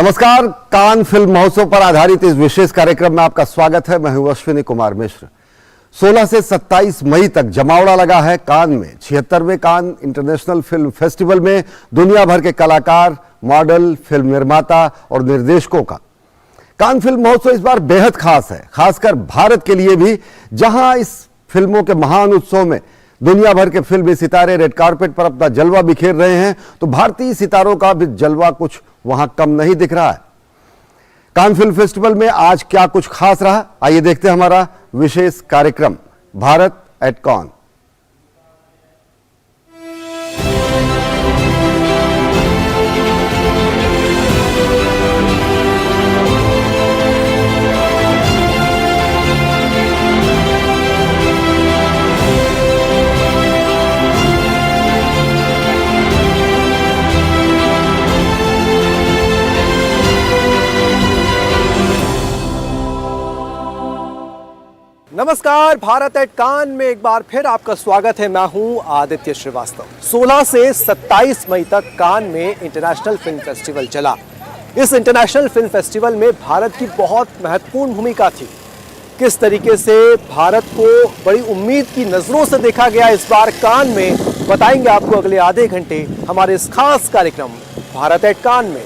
नमस्कार, Cannes film महोत्सव पर आधारित इस विशेष कार्यक्रम में आपका स्वागत है। मैं हूं अश्विनी कुमार मिश्र। 16 से 27 मई तक जमावड़ा लगा है कान में। 76वें कान इंटरनेशनल फिल्म फेस्टिवल में दुनिया भर के कलाकार, मॉडल, फिल्म निर्माता और निर्देशकों का कान फिल्म महोत्सव इस बार बेहद खास है, खासकर भारत के लिए भी, जहां इस फिल्मों के महान उत्सव में दुनिया भर के फिल्मी सितारे रेड कार्पेट पर अपना जलवा बिखेर रहे हैं, तो भारतीय सितारों का भी जलवा कुछ वहां कम नहीं दिख रहा है। कान फिल्म फेस्टिवल में आज क्या कुछ खास रहा, आइए देखते हैं हमारा विशेष कार्यक्रम भारत एट कान। नमस्कार, भारत एट कान में एक बार फिर आपका स्वागत है। मैं हूं आदित्य श्रीवास्तव। 16 से 27 मई तक कान में इंटरनेशनल फिल्म फेस्टिवल चला। इस इंटरनेशनल फिल्म फेस्टिवल में भारत की बहुत महत्वपूर्ण भूमिका थी। किस तरीके से भारत को बड़ी उम्मीद की नज़रों से देखा गया इस बार कान में, बताएंगे आपको अगले आधे घंटे हमारे इस खास कार्यक्रम भारत एट कान में।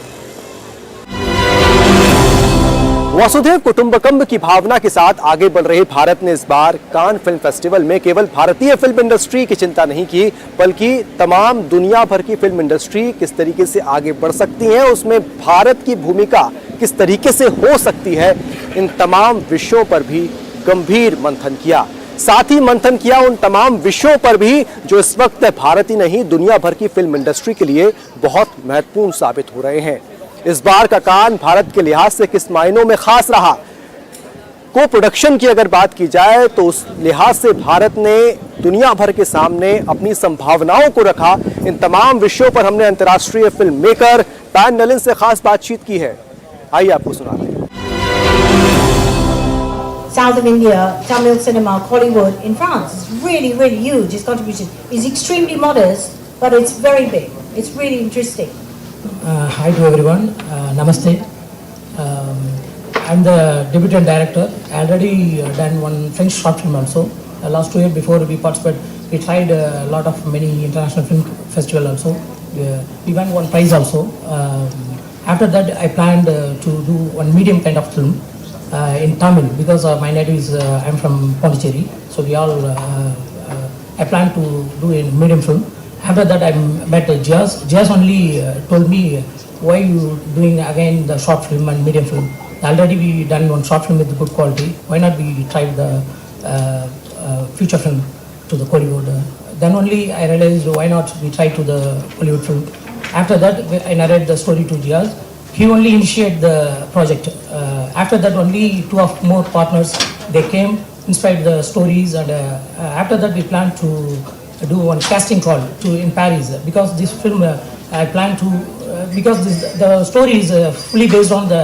वसुधैव कुटुंबकम की भावना के साथ आगे बढ़ रहे भारत ने इस बार कान फिल्म फेस्टिवल में केवल भारतीय फिल्म इंडस्ट्री की चिंता नहीं की, बल्कि तमाम दुनिया भर की फिल्म इंडस्ट्री किस तरीके से आगे बढ़ सकती है, उसमें भारत की भूमिका किस तरीके से हो सकती है, इन तमाम विषयों पर भी गंभीर मंथन किया। साथ ही मंथन किया उन तमाम विषयों पर भी जो इस वक्त भारत ही नहीं दुनिया भर की फिल्म इंडस्ट्री के लिए बहुत महत्वपूर्ण साबित हो रहे हैं। इस बार का कान भारत के लिहाज से किस मायनों में खास रहा, को प्रोडक्शन की अगर बात की जाए तो उस लिहाज से भारत ने दुनिया भर के सामने अपनी संभावनाओं को रखा। इन तमाम विषयों पर हमने अंतर्राष्ट्रीय फिल्म मेकर पैन नलिन से खास बातचीत की है। आइए आपको सुनाते हैं। South of India, Tamil cinema, Hollywood in France is really, really huge. Its contribution is extremely modest, but it's very big. It's really interesting. Hi to everyone. Namaste. I'm the debutant director. I already done one French short film also. Last 2 years before we participated, we tried a lot of many international film festival also. We won one prize also. After that, I planned to do one medium kind of film in Tamil because my native is I'm from Pondicherry. So we all I planned to do a medium film. After that, I met Jazz. Jazz only told me, why you doing again the short film and medium film? Already we done one short film with good quality. Why not we try the feature film to the Hollywood? Then only I realized why not we try to the Hollywood film. After that, I narrate the story to Jazz. He only initiated the project. After that, only 2 of more partners they came, inspired the stories, and after that we planned to do one casting call to in Paris because this film I plan to because the story is fully based on the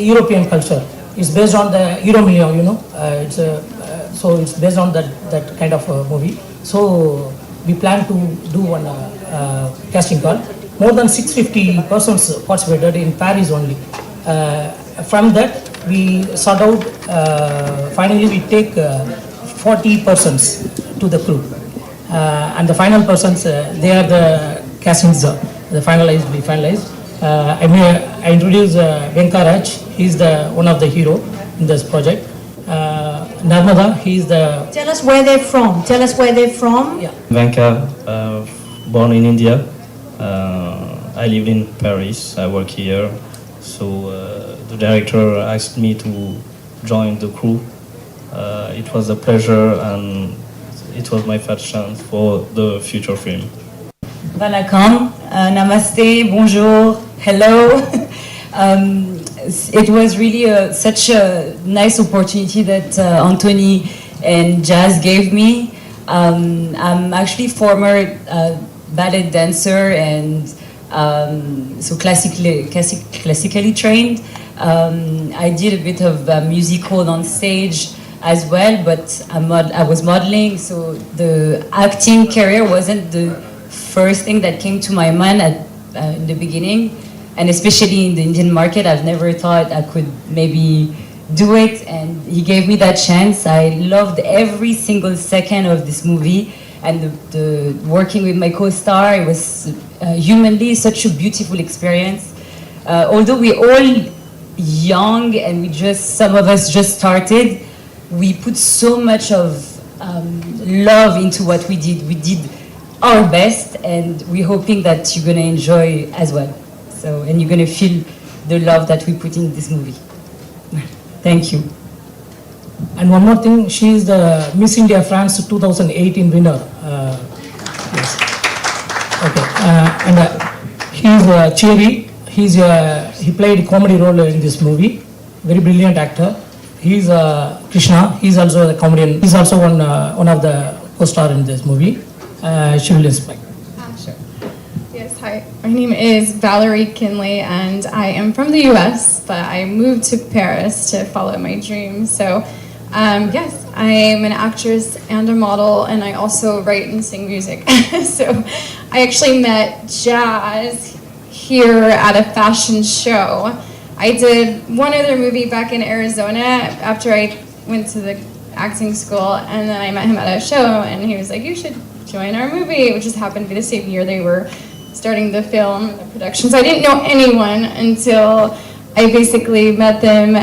European culture. It's based on the Euromeo, you know. So it's based on that kind of movie. So we plan to do one casting call. More than 650 persons participated in Paris only. From that we sort out. Finally, we take 40 persons to the crew, and the final persons they are the castings. The finalized we finalized. I introduce Venkaraj. He's the one of the hero in this project. Narmada, he's the. Tell us where they're from. Tell us where they're from. Yeah. Venka, born in India. I lived in Paris. I work here. So the director asked me to join the crew. It was a pleasure and it was my first chance for the future film. Vanakkam, namaste, bonjour, hello. It was really such a nice opportunity that Anthony and Jazz gave me. I'm actually former ballet dancer and so classically trained. I did a bit of musical on stage as well, but I was modeling, so the acting career wasn't the first thing that came to my mind in the beginning. and especially in the Indian market, I've never thought I could maybe do it, and he gave me that chance. I loved every single second of this movie, and the working with my co-star, it was humanly such a beautiful experience. Although we're all young and some of us just started, we put so much of love into what we did. We did our best, and we're hoping that you're gonna enjoy as well. So, and you're gonna feel the love that we put in this movie. Thank you. And one more thing, she is the Miss India France 2018 winner. Yes. Okay. He's Cherry. He played comedy role in this movie. Very brilliant actor. He's Krishna. He's also the comedian. He's also one of the co-star in this movie. She will explain. Sure. Yes, hi. My name is Valerie Kinley, and I am from the US, but I moved to Paris to follow my dreams. So, yes, I am an actress and a model, and I also write and sing music. So, I actually met Jazz here at a fashion show. I did one other movie back in Arizona after I went to the acting school, and then I met him at a show, and he was like, "You should join our movie," which just happened to be the same year they were starting the film, the production. So I didn't know anyone until I basically met them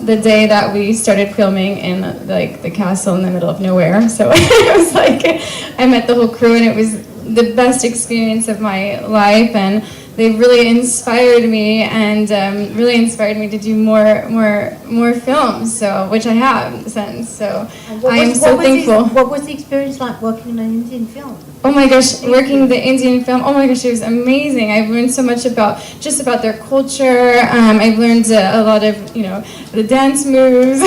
the day that we started filming in like the castle in the middle of nowhere. So it was like I met the whole crew, and it was the best experience of my life, and they really inspired me, and really inspired me to do more films. So, which I have since. So I am so thankful. What was the experience like working in an Indian film? Oh my gosh, working the Indian film, oh my gosh, it was amazing. I've learned so much about their culture. I've learned a lot of, the dance moves,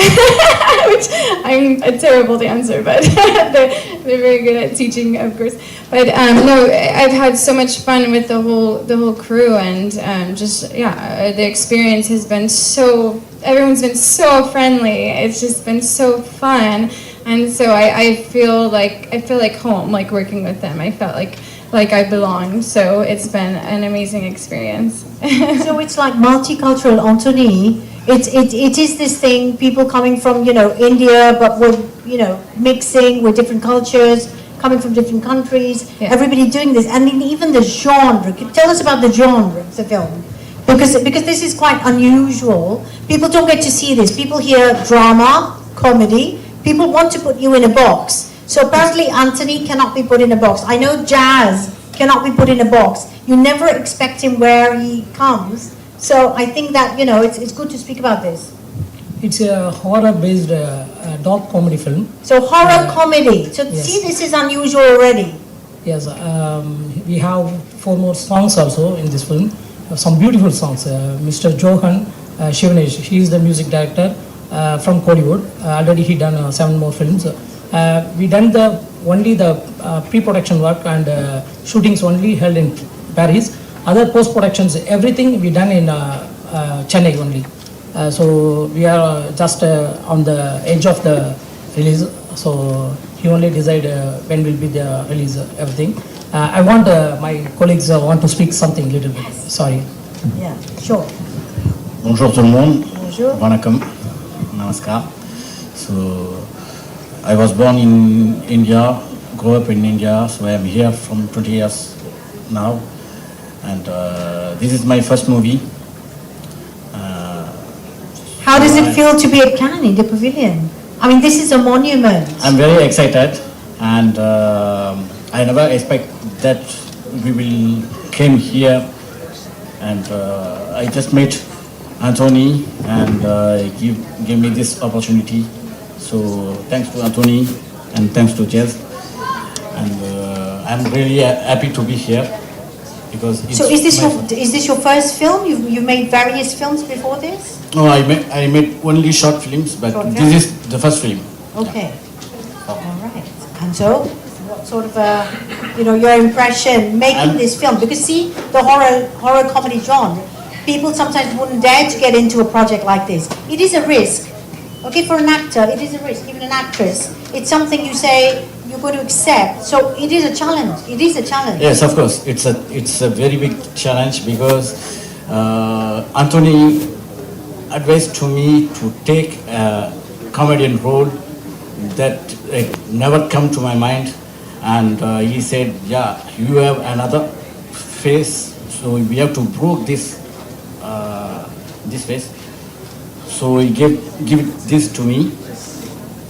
which I'm a terrible dancer, but they're very good at teaching, of course. But no, I've had so much fun with the whole crew, and the experience has been everyone's been so friendly. It's just been so fun. And so I feel like home, like working with them. I felt like I belonged. So it's been an amazing experience. So it's like multicultural, Anthony. It is this thing, people coming from, India, but with, mixing with different cultures, coming from different countries, Yeah. everybody doing this. And then even the genre. Tell us about the genre of the film. Because this is quite unusual. People don't get to see this. People hear drama, comedy. People want to put you in a box. So apparently Anthony cannot be put in a box. I know Jazz cannot be put in a box. You never expect him where he comes. So I think that, it's good to speak about this. It's a horror-based dark comedy film. So horror comedy. So Yes. see, this is unusual already. Yes, we have 4 more songs also in this film. Some beautiful songs. Mr. Johan Shivanesh, he is the music director from Kollywood. Already he done 7 more films. We done only the pre-production work and shootings only held in Paris. Other post-productions, everything we done in Chennai only. So we are just on the edge of the release. So he only decide when will be the release, everything. I want my colleagues want to speak something little bit. Sorry. Yeah, sure. Bonjour tout le monde. Bonjour. Vanakkam. Namaskar. So, I was born in India, grew up in India, so I am here from 20 years now. And this is my first movie. How does it feel to be at Cannes, the pavilion? I mean, this is a monument. I'm very excited, and I never expect that we will came here, and I just met Anthony, and give me this opportunity. So thanks to Anthony and thanks to Jazz, and I'm really happy to be here because. It's So is my this your first film? You made various films before this? No, I made only short films, but Short this films? is the first film. Okay. All right. And so, what sort of your impression making I'm- this film? Because see, the horror comedy genre, people sometimes wouldn't dare to get into a project like this. It is a risk. Okay, for an actor, it is a risk. Even an actress, it's something you say you're going to accept. So it is a challenge. It is a challenge. Yes, of course, it's a very big challenge because Anthony advised to me to take a comedian role that never come to my mind, and he said, yeah, you have another face, so we have to break this face. So he give this to me.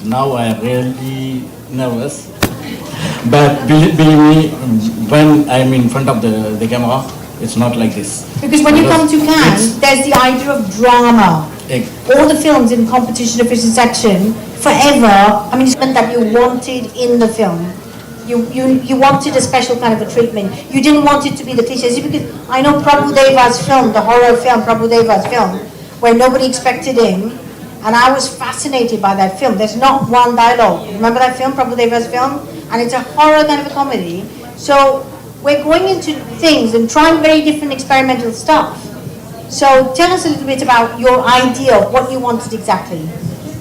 Now I am really nervous, but believe me, when I'm in front of the camera, it's not like this. Because when you come to Cannes, there's the idea of drama. All the films in competition official section, forever, I mean, it's something that you wanted in the film. You wanted a special kind of a treatment. You didn't want it to be the cliches. Because I know Prabhu Deva's film, the horror film, Prabhu Deva's film, where nobody expected him, and I was fascinated by that film. There's not one dialogue. Remember that film, Prabhu Deva's film? And it's a horror kind of a comedy. So we're going into things and trying very different experimental stuff. So tell us a little bit about your idea of what you wanted exactly.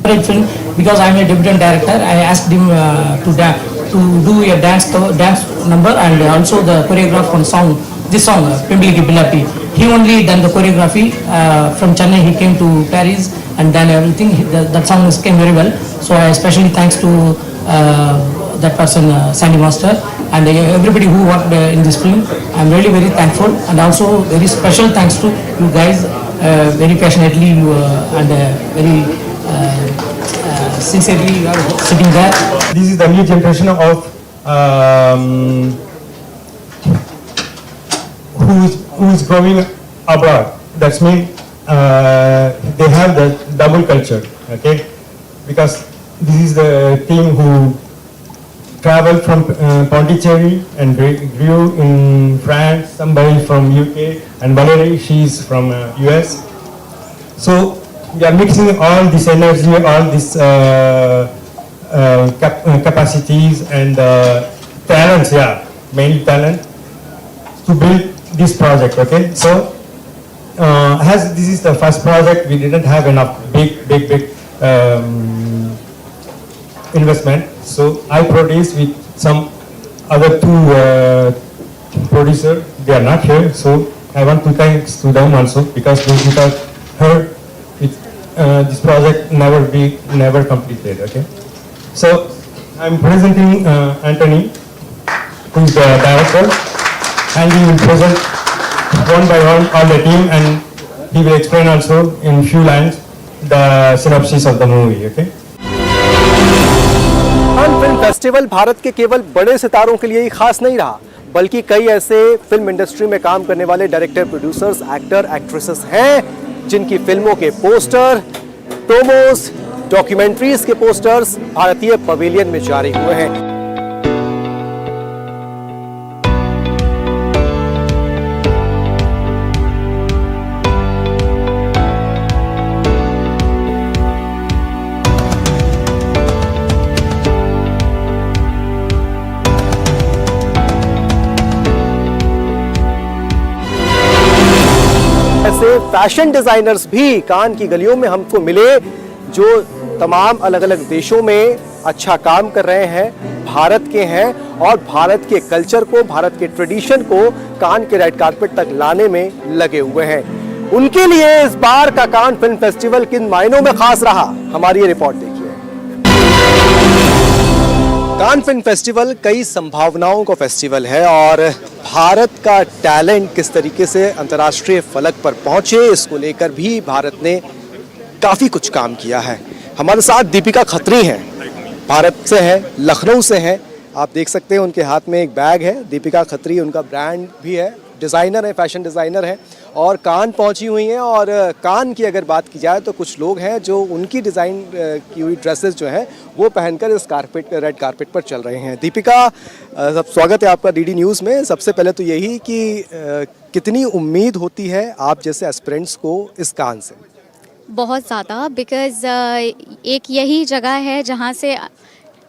Film, because I'm a debutant director, I asked him to do a dance number and also the choreograph on song. This song, Pimbili Ki Pillapi. He only done the choreography. From Chennai he came to Paris and done everything. That song came very well. So I especially thanks to that person, Sandy Master, and everybody who worked in this film. I'm really very thankful, and also very special thanks to you guys, very passionately and very sincerely you are sitting there. This is the new generation of who is growing abroad. That's mean they have the double culture, okay? Because this is the team who traveled from Pondicherry and grew in France, somebody from UK, and Valerie, she's from US. So we are mixing all this energy, all these capacities and talents, mainly talent, to build this project, okay? So as this is the first project, we didn't have enough big investment. So I produced with some other two producers. They are not here, so I want to thanks to them also, because without her, this project never completed. Okay. So I'm presenting Anthony, who is the director, and he will present one by one all the team, and he will explain also in few lines the synopsis of the movie. Okay. Cannes film festival Bharat के केवल बड़े सितारों के लिए ही खास नहीं रहा, बल्कि कई ऐसे फिल्म इंडस्ट्री में काम करने वाले डायरेक्टर, प्रोड्यूसर्स, एक्टर, एक्ट्रेसेस हैं जिनकी फिल्मों के पोस्टर, प्रोमोस, डॉक्यूमेंट्रीज के पोस्टर्स भारतीय पवेलियन में जारी हुए हैं। ऐसे फैशन डिजाइनर्स भी कान की गलियों में हमको मिले, जो तमाम अलग अलग देशों में अच्छा काम कर रहे हैं, भारत के हैं और भारत के कल्चर को, भारत के ट्रेडिशन को कान के रेड कारपेट तक लाने में लगे हुए हैं। उनके लिए इस बार का कान फिल्म फेस्टिवल किन मायनों में खास रहा, हमारी ये रिपोर्ट देखिए। कान फिल्म फेस्टिवल कई संभावनाओं का फेस्टिवल है और भारत का टैलेंट किस तरीके से अंतर्राष्ट्रीय फलक पर पहुंचे, इसको लेकर भी भारत ने काफ़ी कुछ काम किया है। हमारे साथ दीपिका खत्री हैं, भारत से है, लखनऊ से हैं। आप देख सकते हैं उनके हाथ में एक बैग है, दीपिका खत्री उनका ब्रांड भी है, डिज़ाइनर है, फैशन डिज़ाइनर है और कान पहुंची हुई हैं। और कान की अगर बात की जाए तो कुछ लोग हैं जो उनकी डिज़ाइन की हुई ड्रेसेस जो हैं वो पहनकर इस रेड कारपेट पर चल रहे हैं। दीपिका, सब स्वागत है आपका डीडी न्यूज़ में। सबसे पहले तो यही कि कितनी उम्मीद होती है आप जैसे एस्पिरेंट्स को इस कान से? बहुत ज़्यादा, बिकॉज़ एक यही जगह है जहाँ से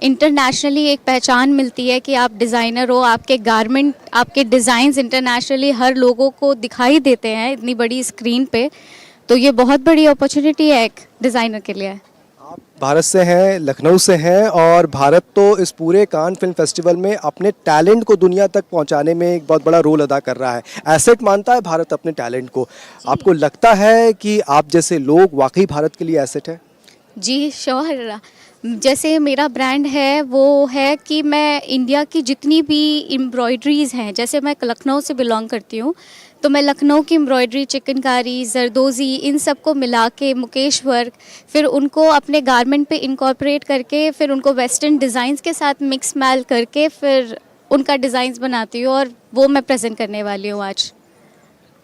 इंटरनेशनली एक पहचान मिलती है कि आप डिज़ाइनर हो, आपके गारमेंट, आपके डिज़ाइंस इंटरनेशनली हर लोगों को दिखाई देते हैं इतनी बड़ी स्क्रीन पे। तो ये बहुत बड़ी अपॉर्चुनिटी है एक डिज़ाइनर के लिए। आप भारत से हैं, लखनऊ से हैं, और भारत तो इस पूरे कान फिल्म फेस्टिवल में अपने टैलेंट को दुनिया तक पहुंचाने में एक बहुत बड़ा रोल अदा कर रहा है। एसेट मानता है भारत अपने टैलेंट को। आपको लगता है कि आप जैसे लोग वाकई भारत के लिए एसेट है? जी श्योर। जैसे मेरा ब्रांड है वो है कि मैं इंडिया की जितनी भी एम्ब्रॉयडरीज़ हैं, जैसे मैं लखनऊ से बिलोंग करती हूँ, तो मैं लखनऊ की एम्ब्रॉयडरी, चिकनकारी, जरदोज़ी, इन सब को मिला के मुकेश वर्क, फिर उनको अपने गारमेंट पे इनकॉर्पोरेट करके, फिर उनको वेस्टर्न डिज़ाइंस के साथ मिक्स मैल करके फिर उनका डिज़ाइंस बनाती हूँ, और वो मैं प्रेजेंट करने वाली हूँ आज।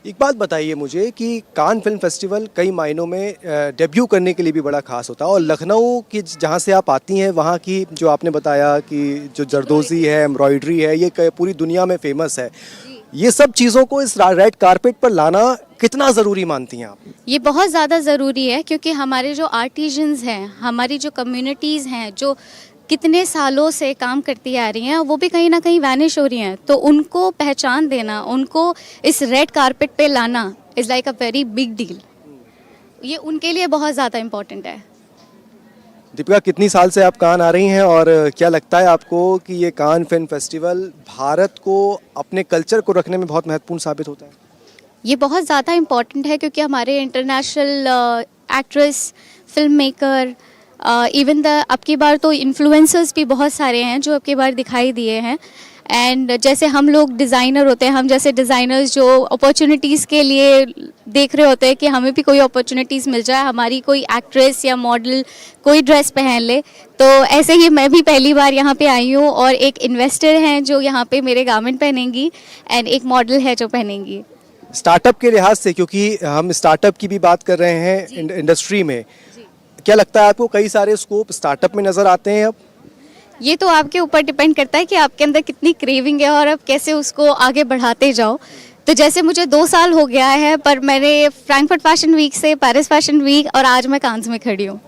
एक बात बताइए मुझे कि कान फिल्म फेस्टिवल कई मायनों में डेब्यू करने के लिए भी बड़ा खास होता है, और लखनऊ की जहाँ से आप आती हैं वहाँ की जो आपने बताया कि जो जरदोज़ी है, एम्ब्रॉयडरी है, ये पूरी दुनिया में फेमस है। ये सब चीज़ों को इस रेड कारपेट पर लाना कितना ज़रूरी मानती हैं आप? ये बहुत ज़्यादा ज़रूरी है, क्योंकि हमारे जो आर्टिजन्स हैं, हमारी जो कम्युनिटीज़ हैं, जो कितने सालों से काम करती आ रही हैं, वो भी कहीं ना कहीं वैनिश हो रही हैं, तो उनको पहचान देना, उनको इस रेड कारपेट पे लाना is like a very big deal. ये उनके लिए बहुत ज़्यादा इम्पोर्टेंट है। दीपिका, कितनी साल से आप कान आ रही हैं, और क्या लगता है आपको कि ये कान फिल्म फेस्टिवल भारत को अपने कल्चर को रखने में बहुत महत्वपूर्ण साबित होता है? ये बहुत ज़्यादा इम्पॉर्टेंट है, क्योंकि हमारे international actress, film maker, even the अब की बार तो इन्फ्लुएंसर्स भी बहुत सारे हैं जो अब की बार दिखाई दिए हैं। एंड जैसे हम लोग डिज़ाइनर होते हैं, हम जैसे डिज़ाइनर्स जो अपॉर्चुनिटीज़ के लिए देख रहे होते हैं कि हमें भी कोई अपॉर्चुनिटीज़ मिल जाए, हमारी कोई एक्ट्रेस या मॉडल कोई ड्रेस पहन ले, तो ऐसे ही मैं भी पहली बार यहाँ पे आई हूँ, और एक इन्वेस्टर हैं जो यहाँ पे मेरे गारमेंट पहनेंगी, एंड एक मॉडल है जो पहनेंगी। स्टार्टअप के लिहाज से, क्योंकि हम स्टार्टअप की भी बात कर रहे हैं इंडस्ट्री में, क्या लगता है आपको कई सारे स्कोप स्टार्टअप में नज़र आते हैं अब? ये तो आपके ऊपर डिपेंड करता है कि आपके अंदर कितनी क्रेविंग है और आप कैसे उसको आगे बढ़ाते जाओ। तो जैसे मुझे 2 साल हो गया है, पर मैंने फ्रैंकफर्ट फैशन वीक से पेरिस फैशन वीक, और आज मैं कांस में खड़ी हूँ।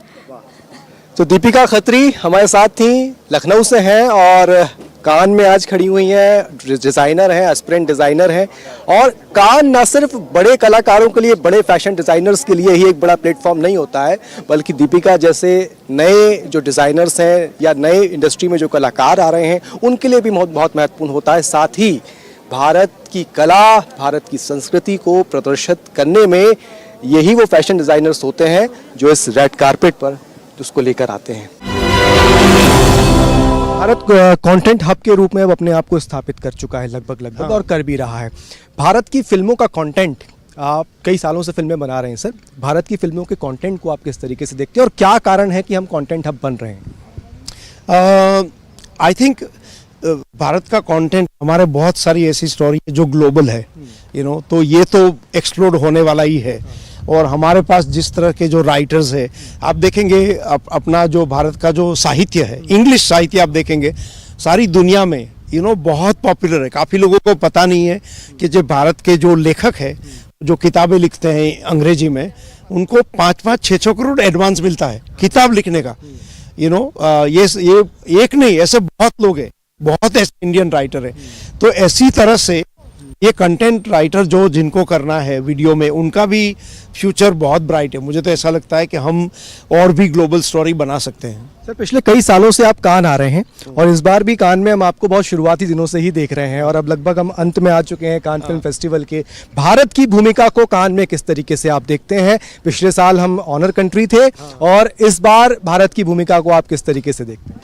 तो दीपिका खत्री हमारे साथ थी, लखनऊ से हैं, और कान में आज खड़ी हुई हैं, डिज़ाइनर हैं, एस्पिरेंट डिज़ाइनर हैं। और कान ना सिर्फ बड़े कलाकारों के लिए, बड़े फैशन डिज़ाइनर्स के लिए ही एक बड़ा प्लेटफॉर्म नहीं होता है, बल्कि दीपिका जैसे नए जो डिज़ाइनर्स हैं या नए इंडस्ट्री में जो कलाकार आ रहे हैं, उनके लिए भी बहुत महत्वपूर्ण होता है। साथ ही भारत की कला, भारत की संस्कृति को प्रदर्शित करने में यही वो फैशन डिज़ाइनर्स होते हैं जो इस रेड कारपेट पर उसको लेकर आते हैं। भारत कंटेंट हब के रूप में अब अपने आप को स्थापित कर चुका है लगभग और कर भी रहा है। भारत की फिल्मों का कंटेंट, आप कई सालों से फिल्में बना रहे हैं सर, भारत की फिल्मों के कंटेंट को आप किस तरीके से देखते हैं, और क्या कारण है कि हम कंटेंट हब बन रहे हैं? आई थिंक भारत का कंटेंट, हमारे बहुत सारी ऐसी स्टोरी है जो ग्लोबल है, तो ये तो एक्सप्लोर होने वाला ही है। और हमारे पास जिस तरह के जो राइटर्स है, आप देखेंगे अपना जो भारत का जो साहित्य है, इंग्लिश साहित्य आप देखेंगे सारी दुनिया में बहुत पॉपुलर है। काफ़ी लोगों को पता नहीं है कि जो भारत के जो लेखक है, जो किताबें लिखते हैं अंग्रेजी में, उनको 5-5, 6-6 करोड़ एडवांस मिलता है किताब लिखने का। ये एक नहीं, ऐसे बहुत लोग हैं, बहुत ऐसे इंडियन राइटर है। तो ऐसी तरह से ये कंटेंट राइटर जो जिनको करना है वीडियो में, उनका भी फ्यूचर बहुत ब्राइट है। मुझे तो ऐसा लगता है कि हम और भी ग्लोबल स्टोरी बना सकते हैं। सर, पिछले कई सालों से आप कान आ रहे हैं, और इस बार भी कान में हम आपको बहुत शुरुआती दिनों से ही देख रहे हैं, और अब लगभग हम अंत में आ चुके हैं कान फिल्म फेस्टिवल के। भारत की भूमिका को कान में किस तरीके से आप देखते हैं? पिछले साल हम ऑनर कंट्री थे, और इस बार भारत की भूमिका को आप किस तरीके से देखते हैं?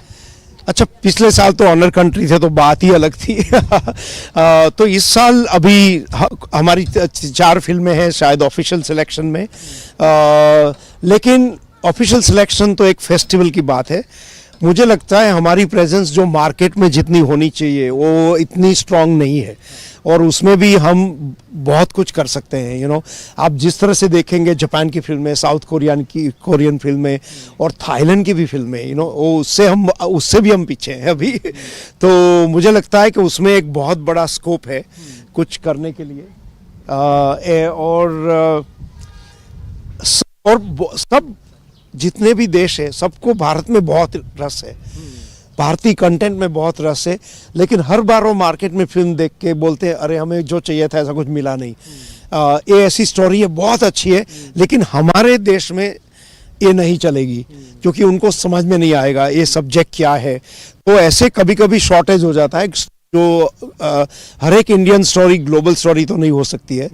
अच्छा, पिछले साल तो ऑनर कंट्री थे तो बात ही अलग थी। तो इस साल अभी हमारी 4 फिल्में हैं शायद ऑफिशियल सिलेक्शन में, लेकिन ऑफिशियल सिलेक्शन तो एक फेस्टिवल की बात है। मुझे लगता है हमारी प्रेजेंस जो मार्केट में जितनी होनी चाहिए वो इतनी स्ट्रांग नहीं है, और उसमें भी हम बहुत कुछ कर सकते हैं। आप जिस तरह से देखेंगे जापान की फिल्में, साउथ कोरियन फिल्में, और थाईलैंड की भी फिल्में, उससे भी हम पीछे हैं अभी। तो मुझे लगता है कि उसमें एक बहुत बड़ा स्कोप है कुछ करने के लिए, और सब जितने भी देश है, सबको भारत में बहुत रस है, भारतीय कंटेंट में बहुत रस है। लेकिन हर बार वो मार्केट में फिल्म देख के बोलते हैं, अरे हमें जो चाहिए था ऐसा कुछ मिला नहीं। ये ऐसी स्टोरी है, बहुत अच्छी है, लेकिन हमारे देश में ये नहीं चलेगी, क्योंकि उनको समझ में नहीं आएगा ये सब्जेक्ट क्या है। तो ऐसे कभी कभी शॉर्टेज हो जाता है, जो हर एक इंडियन स्टोरी ग्लोबल स्टोरी तो नहीं हो सकती है।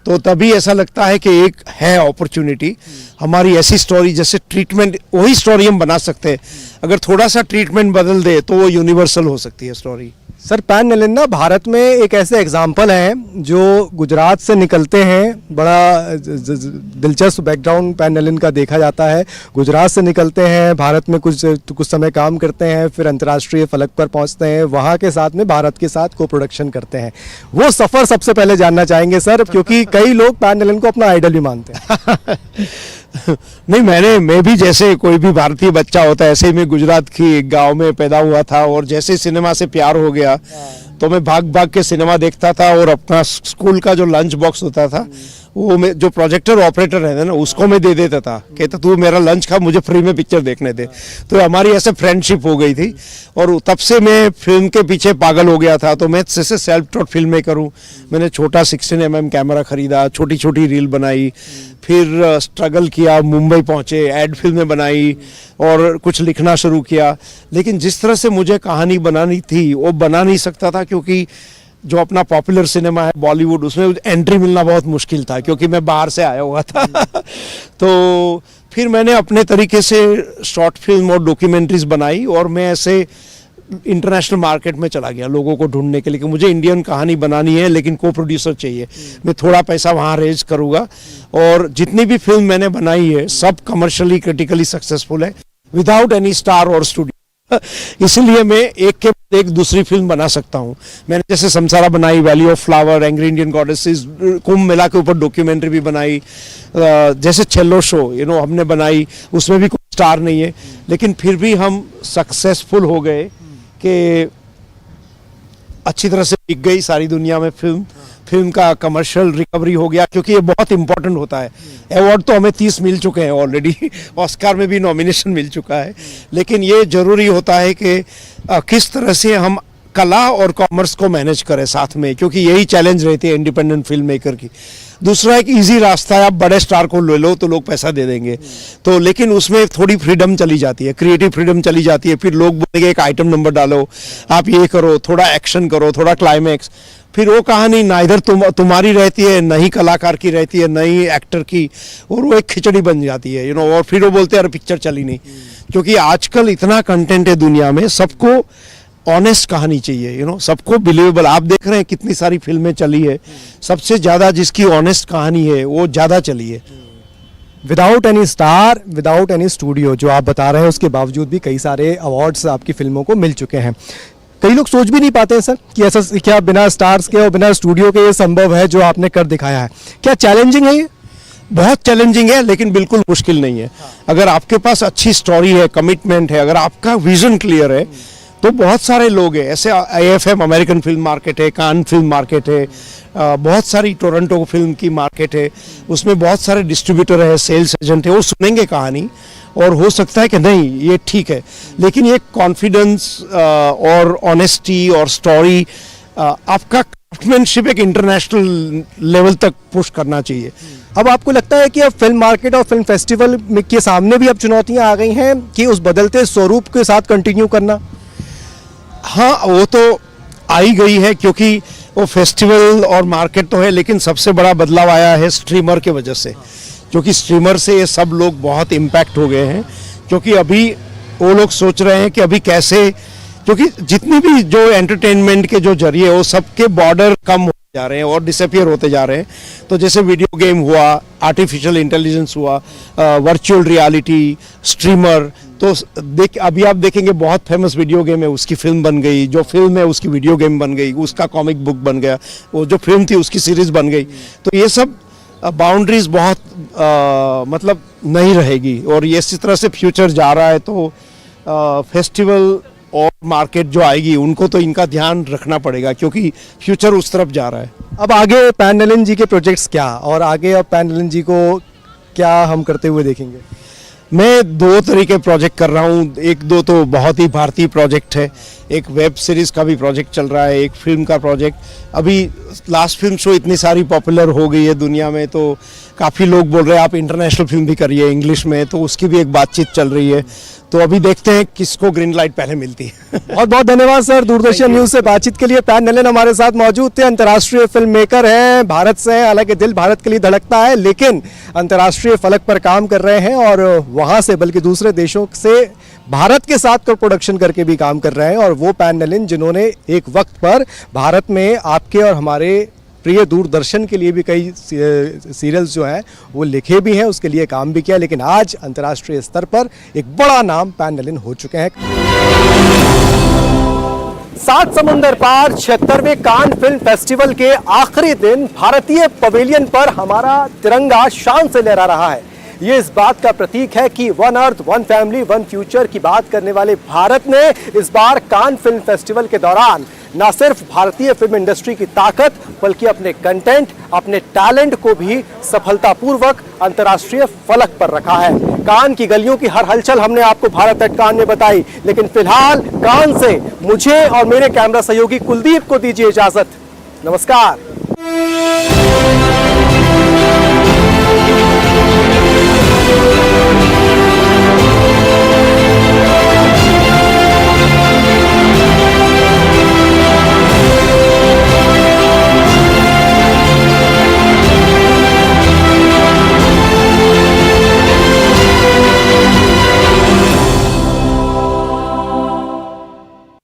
तो तभी ऐसा लगता है कि एक है अपॉर्चुनिटी, हमारी ऐसी स्टोरी जैसे ट्रीटमेंट, वही स्टोरी हम बना सकते हैं, अगर थोड़ा सा ट्रीटमेंट बदल दे तो वो यूनिवर्सल हो सकती है स्टोरी। सर, पैन नलिन ना भारत में एक ऐसे एग्जाम्पल हैं जो गुजरात से निकलते हैं। बड़ा दिलचस्प बैकग्राउंड पैन नलिन का देखा जाता है। गुजरात से निकलते हैं, भारत में कुछ समय काम करते हैं, फिर अंतर्राष्ट्रीय फलक पर पहुंचते हैं, वहाँ के साथ में भारत के साथ को प्रोडक्शन करते हैं। वो सफ़र सबसे पहले जानना चाहेंगे सर, क्योंकि कई लोग पैन नलिन को अपना आइडल भी मानते हैं। नहीं, मैं भी जैसे कोई भी भारतीय बच्चा होता है ऐसे ही मैं गुजरात की एक गांव में पैदा हुआ था, और जैसे सिनेमा से प्यार हो गया तो मैं भाग भाग के सिनेमा देखता था, और अपना स्कूल का जो लंच बॉक्स होता था वो मैं, जो प्रोजेक्टर ऑपरेटर रहता ना, उसको मैं दे देता था, कहता तू मेरा लंच खा, मुझे फ्री में पिक्चर देखने दे। तो हमारी ऐसे फ्रेंडशिप हो गई थी, और तब से मैं फिल्म के पीछे पागल हो गया था। तो मैं जैसे सेल्फ टॉट फिल्म मेकर हूँ, मैंने छोटा 16mm कैमरा खरीदा, छोटी छोटी रील बनाई, फिर स्ट्रगल किया, मुंबई पहुँचे, एड फिल्में बनाई और कुछ लिखना शुरू किया। लेकिन जिस तरह से मुझे कहानी बनानी थी वो बना नहीं सकता था, क्योंकि जो अपना पॉपुलर सिनेमा है बॉलीवुड, उसमें एंट्री मिलना बहुत मुश्किल था, क्योंकि मैं बाहर से आया हुआ था। तो फिर मैंने अपने तरीके से शॉर्ट फिल्म और डॉक्यूमेंट्रीज बनाई, और मैं ऐसे इंटरनेशनल मार्केट में चला गया लोगों को ढूंढने के लिए कि मुझे इंडियन कहानी बनानी है, लेकिन को प्रोड्यूसर चाहिए। मैं थोड़ा पैसा वहाँ रेज करूँगा, और जितनी भी फिल्म मैंने बनाई है सब कमर्शियली क्रिटिकली सक्सेसफुल है, विदाउट एनी स्टार और स्टूडियो। इसलिए मैं एक के बाद एक दूसरी फिल्म बना सकता हूँ। मैंने जैसे समसारा बनाई, valley of flower, angry Indian goddesses, Kumbh Mela के ऊपर डॉक्यूमेंट्री भी बनाई, जैसे चेल्लो शो हमने बनाई, उसमें भी कोई स्टार नहीं है, लेकिन फिर भी हम सक्सेसफुल हो गए कि अच्छी तरह से बिक गई सारी दुनिया में फिल्म का कमर्शियल रिकवरी हो गया, क्योंकि ये बहुत इंपॉर्टेंट होता है। अवार्ड तो हमें 30 मिल चुके हैं ऑलरेडी, ऑस्कार में भी नॉमिनेशन मिल चुका है, लेकिन ये जरूरी होता है कि किस तरह से हम कला और कॉमर्स को मैनेज करें साथ में, क्योंकि यही चैलेंज रहती है इंडिपेंडेंट फिल्म मेकर की। दूसरा एक इजी रास्ता है, आप बड़े स्टार को ले लो तो लोग पैसा दे देंगे, तो लेकिन उसमें थोड़ी फ्रीडम चली जाती है, क्रिएटिव फ्रीडम चली जाती है। फिर लोग बोलेंगे एक आइटम नंबर डालो, आप ये करो, थोड़ा एक्शन करो, थोड़ा क्लाइमैक्स, फिर वो कहानी ना इधर तुम्हारी रहती है, न ही कलाकार की रहती है, न ही एक्टर की, और वो एक खिचड़ी बन जाती है और फिर वो बोलते हैं अरे पिक्चर चली नहीं। क्योंकि आजकल इतना कंटेंट है दुनिया में, सबको ऑनेस्ट कहानी चाहिए, सबको बिलीवेबल। आप देख रहे हैं कितनी सारी फिल्में चली है, सबसे ज़्यादा जिसकी ऑनेस्ट कहानी है वो ज़्यादा चली है। Without any star, without any studio, जो आप बता रहे हैं उसके बावजूद भी कई सारे अवार्ड्स आपकी फिल्मों को मिल चुके हैं। कई लोग सोच भी नहीं पाते हैं सर कि ऐसा क्या बिना स्टार्स के और बिना स्टूडियो के ये संभव है जो आपने कर दिखाया है। क्या चैलेंजिंग है ये? बहुत चैलेंजिंग है, लेकिन बिल्कुल मुश्किल नहीं है। अगर आपके पास अच्छी स्टोरी है, कमिटमेंट है, अगर आपका विजन क्लियर है, तो बहुत सारे लोग हैं ऐसे। AFM अमेरिकन फिल्म मार्केट है, कान फिल्म मार्केट है, बहुत सारी टोरंटो फिल्म की मार्केट है, उसमें बहुत सारे डिस्ट्रीब्यूटर है, सेल्स एजेंट है, वो सुनेंगे कहानी और हो सकता है कि नहीं ये ठीक है। लेकिन ये कॉन्फिडेंस और ऑनेस्टी और स्टोरी, आपका क्राफ्टमैनशिप एक इंटरनेशनल लेवल तक पुश करना चाहिए। अब आपको लगता है कि अब फिल्म मार्केट और फिल्म फेस्टिवल के सामने भी अब चुनौतियां आ गई हैं कि उस बदलते स्वरूप के साथ कंटिन्यू करना? हाँ, वो तो आई गई है, क्योंकि वो फेस्टिवल और मार्केट तो है, लेकिन सबसे बड़ा बदलाव आया है स्ट्रीमर के वजह से। क्योंकि स्ट्रीमर से ये सब लोग बहुत इम्पैक्ट हो गए हैं, क्योंकि अभी वो लोग सोच रहे हैं कि अभी कैसे, क्योंकि जितनी भी जो एंटरटेनमेंट के जो जरिए वो सबके बॉर्डर कम हो जा रहे हैं और डिसअपियर होते जा रहे हैं। तो जैसे वीडियो गेम हुआ, आर्टिफिशियल इंटेलिजेंस हुआ, वर्चुअल रियलिटी, स्ट्रीमर, तो अभी आप देखेंगे बहुत फेमस वीडियो गेम है, उसकी फिल्म बन गई, जो फिल्म है उसकी वीडियो गेम बन गई, उसका कॉमिक बुक बन गया, वो जो फिल्म थी उसकी सीरीज बन गई। तो ये सब बाउंड्रीज बहुत मतलब नहीं रहेगी, और ये इसी तरह से फ्यूचर जा रहा है। तो फेस्टिवल और मार्केट जो आएगी उनको तो इनका ध्यान रखना पड़ेगा, क्योंकि फ्यूचर उस तरफ जा रहा है। अब आगे पैन नलिन जी के प्रोजेक्ट्स क्या, और आगे अब पैन नलिन जी को क्या हम करते हुए देखेंगे? मैं दो तरीके प्रोजेक्ट कर रहा हूँ। एक दो तो बहुत ही भारतीय प्रोजेक्ट है, एक वेब सीरीज़ का भी प्रोजेक्ट चल रहा है, एक फिल्म का प्रोजेक्ट। अभी लास्ट फिल्म शो इतनी सारी पॉपुलर हो गई है दुनिया में, तो काफ़ी लोग बोल रहे हैं आप इंटरनेशनल फिल्म भी करिए इंग्लिश में, तो उसकी भी एक बातचीत चल रही है। तो अभी देखते हैं किसको ग्रीन लाइट पहले मिलती है। बहुत बहुत धन्यवाद सर, दूरदर्शन न्यूज से बातचीत के लिए। पैन नलन हमारे साथ मौजूद थे, अंतर्राष्ट्रीय फिल्म मेकर हैं, भारत से हैं, हालांकि दिल भारत के लिए धड़कता है, लेकिन अंतर्राष्ट्रीय फलक पर काम कर रहे हैं और वहां से बल्कि दूसरे देशों से भारत के साथ को प्रोडक्शन करके भी काम कर रहे हैं। और वो पैन नलन जिन्होंने एक वक्त पर भारत में आपके और हमारे प्रिय दूरदर्शन के लिए भी कई सीरियल्स जो हैं वो लिखे भी हैं, उसके लिए काम भी किया, लेकिन आज अंतर्राष्ट्रीय स्तर पर एक बड़ा नाम पैन नलन हो चुके हैं। 7 समुंदर पार 76वें कान फिल्म फेस्टिवल के आखिरी दिन भारतीय पवेलियन पर हमारा तिरंगा शान से लहरा रहा है। ये इस बात का प्रतीक है कि one earth one family one future की बात करने वाले भारत ने इस बार कान फिल्म फेस्टिवल के दौरान न सिर्फ भारतीय फिल्म इंडस्ट्री की ताकत बल्कि अपने कंटेंट, अपने टैलेंट को भी सफलतापूर्वक अंतर्राष्ट्रीय फलक पर रखा है। कान की गलियों की हर हलचल हमने आपको भारत एट कान में बताई, लेकिन फिलहाल कान से मुझे और मेरे कैमरा सहयोगी कुलदीप को दीजिए इजाजत। नमस्कार।